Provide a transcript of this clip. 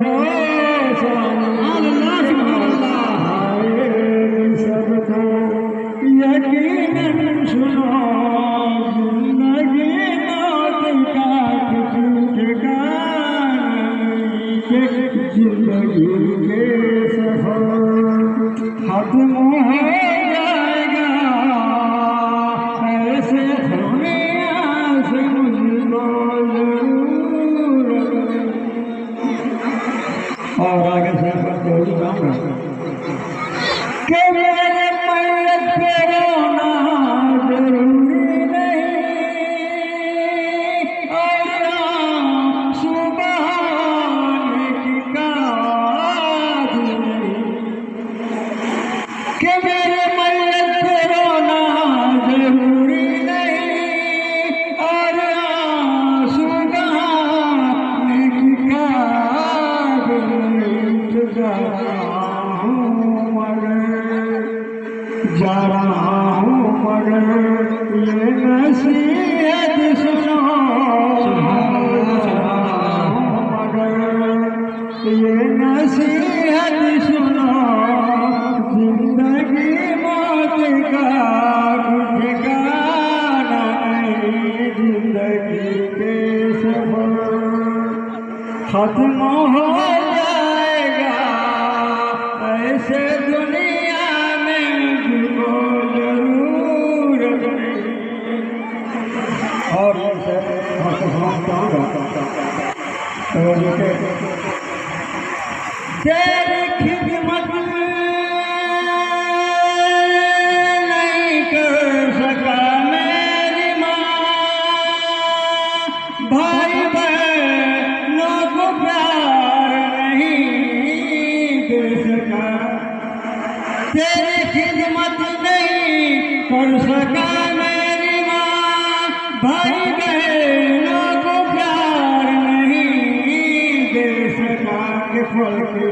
सबको यकीनन सुनो, जिंदगी मौत का ठिकाना, जिंदगी के सफर खत्म हो जाएगा, ऐसे होने से मुझको जरूर। और आगे से जोड़ी गाऊंगा कि मेरे मन्नत पे रोना जरूरी नहीं, और सुबह की काज नहीं, कि मेरे मन्नत पे रोना जरूरी नहीं, और सुबह की काज नहीं। जा रहा हूँ मगर ये नसीहत सुनो, मगर ये नसीहत सुनो, जिंदगी मौत का ठिकाना नहीं, जिंदगी के सफर खत्म हो जाएगा, ऐसे दुनिया में मुझको जरूरत नहीं। और तेरी खिदमत नहीं कर सका मेरी माँ, भाई बहनों को प्यार नहीं दे सका, तेरी खिदमत नहीं कर सका मेरी माँ, भाई बहनों को प्यार नहीं दे सका, कि फल के